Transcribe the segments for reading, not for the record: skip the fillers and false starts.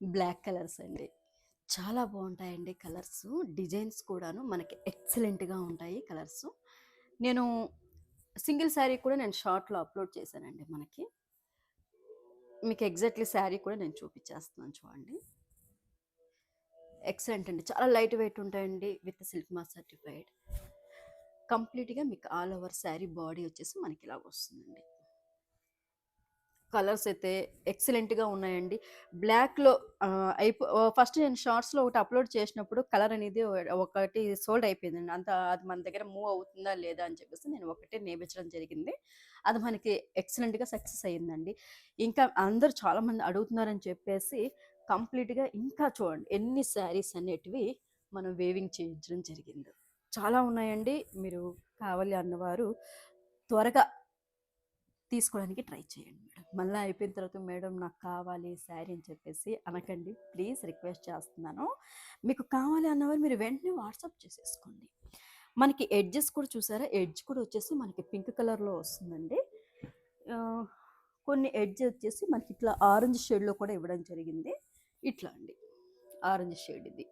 Black colours అండి. చాలా బావుంటాయండి కలర్సు. డిజైన్స్ కూడాను మనకి ఎక్సలెంట్‌గా ఉంటాయి కలర్సు. నేను సింగిల్ శారీ కూడా నేను షార్ట్‌లో అప్‌లోడ్ చేశానండి మనకి. మీకు ఎగ్జాక్ట్‌లీ శారీ కూడా నేను చూపిచ్చేస్తున్నాను చూడండి. ఎక్సలెంట్ అండి. చాలా లైట్ వెయిట్ ఉంటాయండి. With silk mark certified. కంప్లీట్‌గా మీకు ఆల్ ఓవర్ శారీ బాడీ వచ్చేసి మనకి ఇలాగొస్తుందండి. కలర్స్ అయితే ఎక్సలెంట్‌గా ఉన్నాయండి. బ్లాక్‌లో ఫస్ట్ నేను షార్ట్స్‌లో ఒకటి అప్‌లోడ్ చేసినప్పుడు కలర్ అనేది ఒకటి సోల్డ్ అయిపోయిందండి. అది మన దగ్గర మూవ్ అవుతుందా లేదా అని చెప్పేసి నేను ఒకటే నేపించడం జరిగింది. అది మనకి ఎక్సలెంట్‌గా సక్సెస్ అయిందండి. ఇంకా అందరూ చాలామంది అడుగుతున్నారని చెప్పేసి కంప్లీట్‌గా ఇంకా చూడండి ఎన్ని శారీస్ అనేటివి మనం వేవింగ్ చేయించడం జరిగింది. చాలా ఉన్నాయండి. మీరు కావాలి అన్నవారు త్వరగా తీసుకోవడానికి ట్రై చేయండి మేడం. మళ్ళీ అయిపోయిన తర్వాత మేడం నాకు కావాలి శారీ అని చెప్పేసి అనకండి. ప్లీజ్ రిక్వెస్ట్ చేస్తున్నాను. మీకు కావాలి అన్నవారు మీరు వెంటనే వాట్సాప్ చేసేసుకోండి. మనకి ఎడ్జెస్ కూడా చూసారా? ఎడ్జ్ కూడా వచ్చేసి మనకి పింక్ కలర్‌లో వస్తుందండి. ఆహ్, కొన్ని ఎడ్జ్ వచ్చేసి మనకి ఇట్లా ఆరెంజ్ షేడ్‌లో కూడా ఇవ్వడం జరిగింది. ఇట్లా అండి. ఆరెంజ్ షేడ్ ఇది.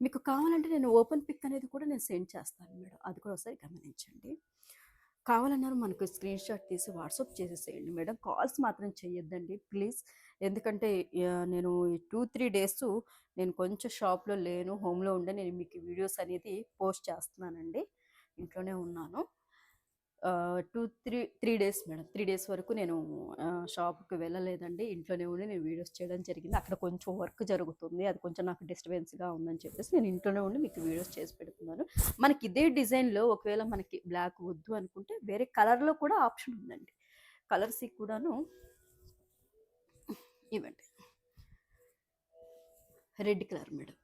మీకు కావాలంటే నేను ఓపెన్ పిక్ అనేది కూడా నేను సెండ్ చేస్తాను మేడం. అది కూడా ఒకసారి గమనించండి. కావాలన్నారు మనకు స్క్రీన్ షాట్ తీసి వాట్సాప్ చేసేసేయండి మేడం. కాల్స్ మాత్రం చేయొద్దండి ప్లీజ్. ఎందుకంటే నేను ఈ 2, 3 డేస్ నేను కొంచెం షాప్‌లో లేను. హోమ్‌లో ఉండే నేను మీకు వీడియోస్ అనేది పోస్ట్ చేస్తున్నానండి. ఇంట్లోనే ఉన్నాను. 3 డేస్ మేడం. 3 డేస్ వరకు నేను షాప్‌కి వెళ్ళలేదండి. ఇంట్లోనే ఉండి నేను వీడియోస్ చేయడం జరిగింది. అక్కడ కొంచెం వర్క్ జరుగుతుంది. అది కొంచెం నాకు డిస్టర్బెన్స్‌గా ఉందని చెప్పేసి నేను ఇంట్లోనే ఉండి మీకు వీడియోస్ చేసి పెడుతున్నాను. మనకి ఇదే డిజైన్‌లో ఒకవేళ మనకి బ్లాక్ వద్దు అనుకుంటే వేరే కలర్‌లో కూడా ఆప్షన్ ఉందండి. కలర్స్‌కి కూడాను ఇవ్వండి. Red colour madam.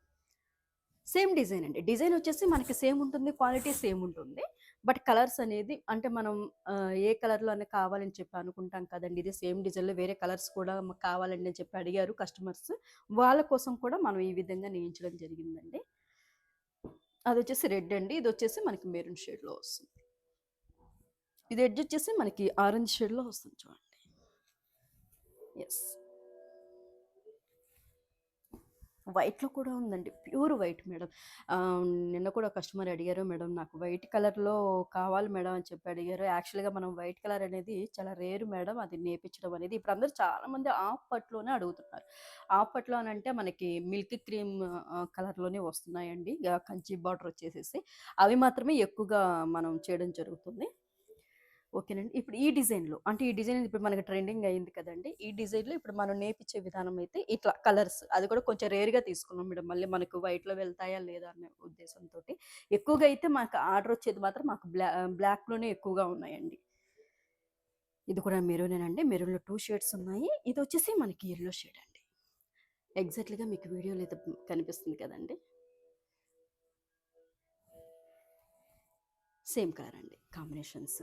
Same design అండి. డిజైన్ వచ్చేసి మనకి సేమ్ ఉంటుంది. క్వాలిటీ సేమ్ ఉంటుంది. బట్ కలర్స్ అనేది అంటే మనం ఏ కలర్‌లో అని కావాలని చెప్పి అనుకుంటాం కదండీ! ఇది సేమ్ డిజైన్‌లో వేరే కలర్స్ కూడా మాకు కావాలండి అని చెప్పి అడిగారు కస్టమర్స్. వాళ్ళ కోసం కూడా మనం ఈ విధంగా నేయించడం జరిగిందండి. అదొచ్చేసి రెడ్ అండి. ఇదొచ్చేసి మనకి మెరూన్ షేడ్‌లో వస్తుంది. ఇది ఎడ్జ్ వచ్చేసి మనకి ఆరెంజ్ షేడ్‌లో వస్తుంది చూడండి. యెస్. వైట్‌లో కూడా ఉందండి. Pure white madam. నిన్న కూడా కస్టమర్ అడిగారు, "మేడం నాకు వైట్ కలర్‌లో కావాలి మేడం" అని చెప్పి అడిగారు. యాక్చువల్‌గా మనం వైట్ కలర్ అనేది చాలా రేర్ మేడం అది నేపించడం అనేది. ఇప్పుడు అందరూ చాలామంది హాఫ్ పట్టులోనే అడుగుతున్నారు. హాఫ్ పట్టులో అనంటే మనకి మిల్క్ క్రీమ్ కలర్‌లోనే వస్తున్నాయండి. కంచి బార్డర్ వచ్చేసేసి. అవి మాత్రమే ఎక్కువగా మనం చేయడం జరుగుతుంది. ఓకేనండి. ఇప్పుడు ఈ డిజైన్‌లో అంటే ఈ డిజైన్ ఇప్పుడు మనకి ట్రెండింగ్ అయింది కదండీ! ఈ డిజైన్‌లో ఇప్పుడు మనం నేపిచ్చే విధానం అయితే ఇట్లా కలర్స్ అది కూడా కొంచెం రేర్‌గా తీసుకున్నాం మేడం. మళ్ళీ మనకు వైట్‌లో వెళ్తాయా లేదా అనే ఉద్దేశంతోటి. ఎక్కువగా అయితే మాకు ఆర్డర్ వచ్చేది మాత్రం మాకు బ్లాక్‌లోనే ఎక్కువగా ఉన్నాయండి. ఇది కూడా మెరూనేనండి. మెరూన్‌లో 2 షేడ్స్ ఉన్నాయి. ఇదొచ్చేసి మనకి యెల్లో షేడ్ అండి. ఎగ్జాక్ట్‌లీగా మీకు వీడియోలో అయితే కనిపిస్తుంది కదండీ! సేమ్ కలర్ అండి combinations.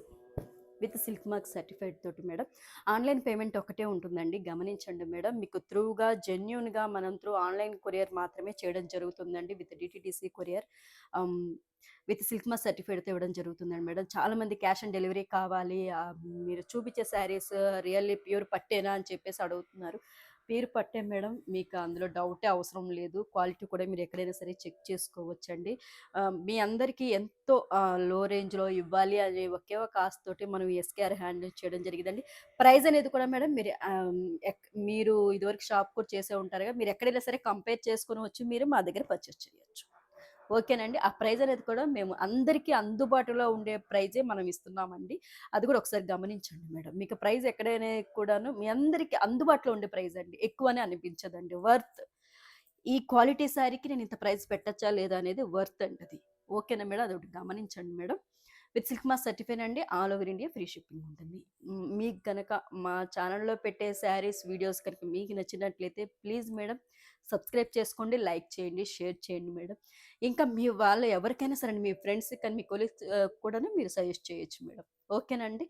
With silk mark certified తోటి మేడం. ఆన్‌లైన్ పేమెంట్ ఒకటే ఉంటుందండి. గమనించండి మేడం. మీకు త్రూగా జెన్యూన్‌గా మనం త్రూ ఆన్‌లైన్ కొరియర్ మాత్రమే చేయడం జరుగుతుందండి. With DTDC courier. ఆహ్, విత్ సిల్క్ మార్క్ సర్టిఫైడ్‌తో ఇవ్వడం జరుగుతుందండి మేడం. చాలామంది క్యాష్ ఆన్ డెలివరీ కావాలి. మీరు చూపించే శారీస్ రియల్లీ ప్యూర్ పట్టేనా అని చెప్పేసి అడుగుతున్నారు. ప్యూర్ పట్టే మేడం. మీకు అందులో డౌటే అవసరం లేదు. క్వాలిటీ కూడా మీరు ఎక్కడైనా సరే చెక్ చేసుకోవచ్చండి. మీ అందరికీ ఎంతో లో రేంజ్‌లో ఇవ్వాలి అనే ఒకే ఒక ఆశతోటి మనం ఎస్‌కేఆర్ హ్యాండిల్ చేయడం జరిగిందండి. ప్రైస్ అనేది కూడా మేడం మీరు ఇదివరకు షాప్ కూడా చేసే ఉంటారుగా. మీరు ఎక్కడైనా సరే కంపేర్ చేసుకొని వచ్చి మీరు మా దగ్గర పర్చేస్ చేయొచ్చు. ఓకేనండి. ఆ ప్రైస్ అనేది కూడా మేము అందరికీ అందుబాటులో ఉండే ప్రైజే మనం ఇస్తున్నామండి. అది కూడా ఒకసారి గమనించండి మేడం. మీకు ప్రైస్ ఎక్కడైనా కూడాను మీ అందరికీ అందుబాటులో ఉండే ప్రైస్ అండి. ఎక్కువని అనిపించదండి. వర్త్. ఈ క్వాలిటీ శారీకి నేను ఇంత ప్రైస్ పెట్టచ్చా లేదా అనేది వర్త్ అండి అది. ఓకేనా మేడం? అదొకటి గమనించండి madam. With silk mark certified అండి. All over India free shipping ఉంటుంది. మీకు గనక మా ఛానెల్‌లో పెట్టే శారీస్, వీడియోస్ కనుక మీకు నచ్చినట్లయితే ప్లీజ్ మేడం సబ్స్క్రైబ్ చేసుకోండి, లైక్ చేయండి, షేర్ చేయండి మేడం. ఇంకా మీ వాళ్ళు ఎవరికైనా సరే అండి, మీ ఫ్రెండ్స్‌కి కానీ, మీ కొలీగ్స్ కూడాను మీరు సజెస్ట్ చేయొచ్చు మేడం. ఓకేనండి.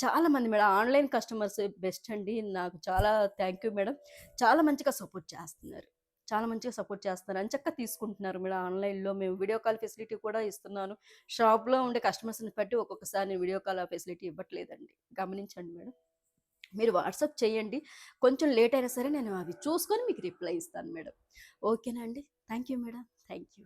చాలామంది మేడం ఆన్‌లైన్ కస్టమర్స్ బెస్ట్ అండి. నాకు చాలా థ్యాంక్ యూ మేడం. చాలా మంచిగా సపోర్ట్ చేస్తున్నారు. చాలా మంచిగా సపోర్ట్ చేస్తున్నారు. ఎంచక్కా తీసుకుంటున్నారు మేడం ఆన్‌లైన్‌లో. మేము వీడియో కాల్ ఫెసిలిటీ కూడా ఇస్తున్నాను. షాప్‌లో ఉండే కస్టమర్స్‌ని బట్టి ఒక్కొక్కసారి నేను వీడియో కాల్ ఫెసిలిటీ ఇవ్వట్లేదండి. గమనించండి మేడం. మీరు వాట్సాప్ చేయండి. కొంచెం లేట్ అయినా సరే నేను అవి చూసుకొని మీకు రిప్లై ఇస్తాను మేడం. ఓకేనా అండి? Thank you madam. Thank you.